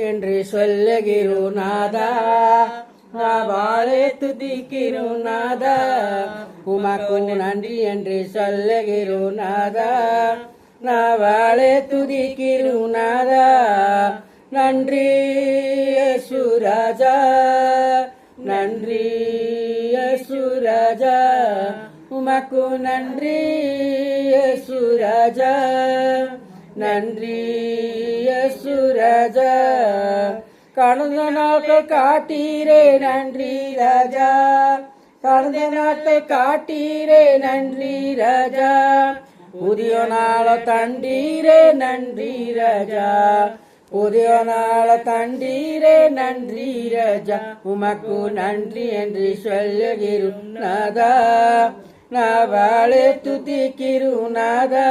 என்று சொல்லுகிறோம் நாதா, வாழை துதிக்கிறோம் நாதா, உமக்கு நன்றி என்று சொல்லுகிறோம் நாதா, வாழை துதிக்கிறோம் நாதா. நன்றி யேசுராஜா, நன்றி யேசுராஜா, உமக்கு நன்றி யேசுராஜா, நன்றி யேசுராஜா. கடந்த நாட்கள் காட்டீரே நன்றி ராஜா, கடந்த நாட்கள் காட்டீரே நன்றி ராஜா, புதிய நாள தண்டீரே நன்றி ராஜா, புதிய நாள தண்டீரே நன்றி ராஜா, உமக்கு நன்றி என்று சொல்லுகிறோம் நாதா, வாழை துதிக்கிறோம் நாதா,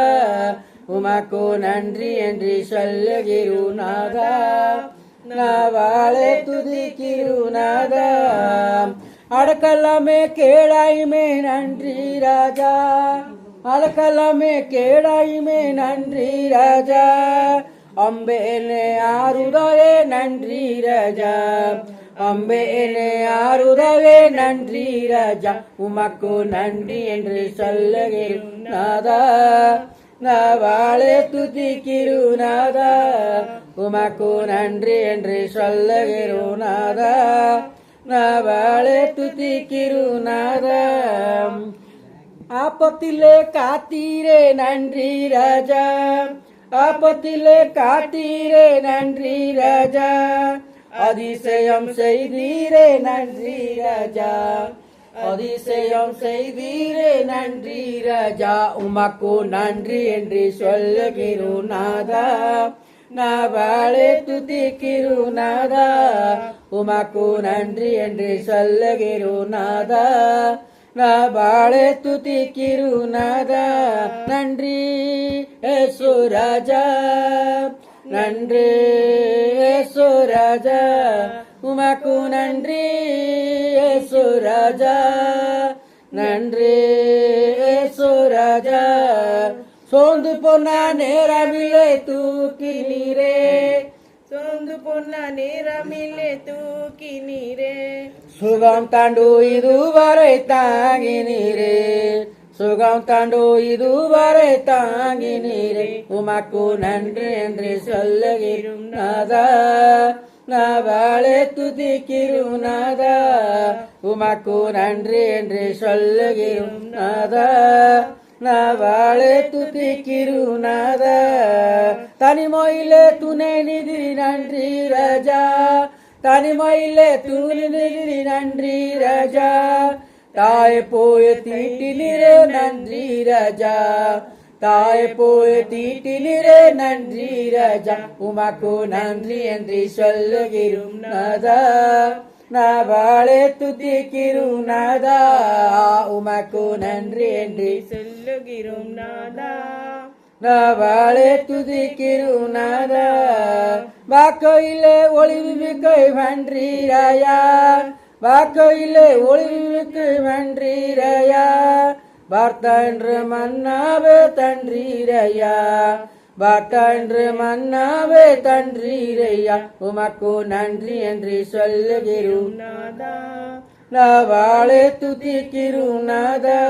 உமக்கு நன்றி என்று சொல்லுகிறோம் நாதா, வாழை துதிக்கிறோம் நாதா. அடக்கல்லாமே கேளாயுமே நன்றி ராஜா, அடக்கல்லாமே கேளாயுமே நன்றி ராஜா, அம்பேனே ஆறுதலே நன்றி ராஜா, அம்பேனே ஆறுதலே நன்றி ராஜா, உமக்கு நன்றி என்று சொல்லுகிறோம் நாதா, வாழை துதிக்கிறோம் நாதா, உமக்கு நன்றி என்று சொல்லுகிறோம் நாதா, வாழை துதிக்கிறோம் நாதா. ஆபத்திலே காத்தீரே நன்றி ராஜா, ஆபத்திலே காத்தீரே நன்றி ராஜா, அதிசயம் செய்தீரே நன்றி ராஜா, அதிசயம் செய்தீரே நன்றி ராஜா, உமக்கு நன்றி என்று சொல்லுகிறோம் நாதா, வாழை துதிக்கிறோம் நாதா, உமக்கு நன்றி என்று சொல்லுகிறோம் நாதா, வாழை துதிக்கிறோம் நாதா. நன்றி யேசுராஜா, நன்றி யேசுராஜா, உமக்கு நன்றி யேசுராஜா, நன்றி யேசுராஜா. சோர்ந்து போனா நேரமில்லை தூக்கி நீரே, சோர்ந்து போனா நேரமில்லை தூக்கி நீரே, சுகம் தாண்டு இதுவரை தாங்கி நீரே, சுகம் தாண்டு இதுவரை தாங்கி நீரே, உமக்கு நன்றி என்று சொல்லுகிறோம் நாதா, வாழை துதிக்கிறோம் நாதா, உமக்கு நன்றி என்று சொல்லுகிறோம் நாதா, வாழை துதிக்கிறோம் நாதா. தனிமையிலே துணை நிதி நன்றி ராஜா, தனிமையிலே துணை நிதி நன்றி ராஜா, தாய் போய தீட்டினிரே நன்றி ராஜா, தாய் போய தீட்டினிரே நன்றி ராஜா, உமக்கு நன்றி என்று சொல்லுகிறோம் நாதா, வாழை துதிக்கிறோம் நாதா, உமக்கு நன்றி என்று சொல்லுகிறோம் நாதா, வாழை துதிக்கிறோம் நாதா. வாக்கையிலே ஒளிவுமிக்கை நன்றி ராயா, வாக்கையிலே ஒளிவுமிக்கை நன்றி ராயா, வார்த்தா என்று மன்னாவே தன்றி ராயா, வார்த்தா என்று மன்னாவே தன்றி ராயா, உமக்கு நன்றி என்று சொல்லுகிறோம் நாதா, வாழை துதிக்கிறோம் நாதா,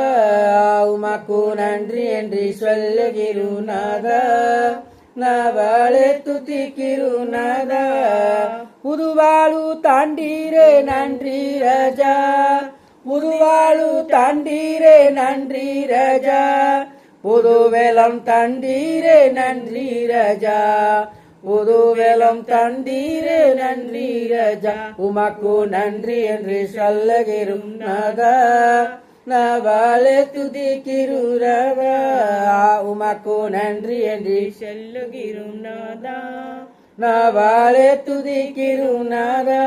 உமக்கு நன்றி என்று சொல்லுகிறோம் நாதா, வாழை துதிக்கிறோம் நாதா. புதுவாழு தாண்டீரே நன்றி ராஜா, புதுவாழு தாண்டீரே நன்றி ராஜா, புது வேலம் தண்டீரே நன்றி ராஜா, புது வேலம் தண்டீரே நன்றி ராஜா, உமக்கு நன்றி என்று சொல்லுகிறோம் நாதா, வாழை துதிக்கிறோம் ராஜா, உமக்கு நன்றி என்று சொல்லுகிறோம் நாதா, வாழை துதிக்கிறோம் நாதா.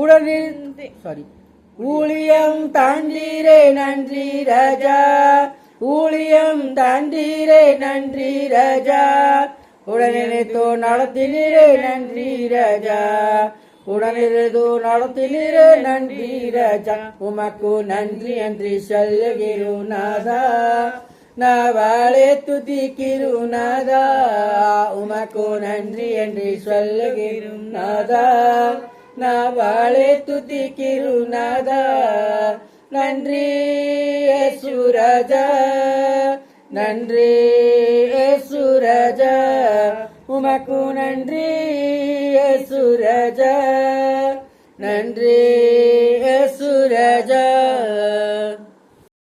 உடனில் ஊழியம் தாண்டீரே நன்றி ராஜா, ஊழியம் தாண்டீரே நன்றி ராஜா, உடனினைத்தோ நடத்தினீரே நன்றி ராஜா, உடனிருந்து நடத்தினீரே நன்றி ராஜா, உமக்கு நன்றி என்று சொல்லுகிறோம் நாதா, நாவாளே துதிக்கிறோம் நாதா உமக்கு நன்றி என்று சொல்லுகிறோம் நாதா நாவாளே துதிக்கிறோம் நாதா நன்றி இயேசு ராஜா நன்றி இயேசு ராஜா உமக்கு நன்றி இயேசு ராஜா நன்றி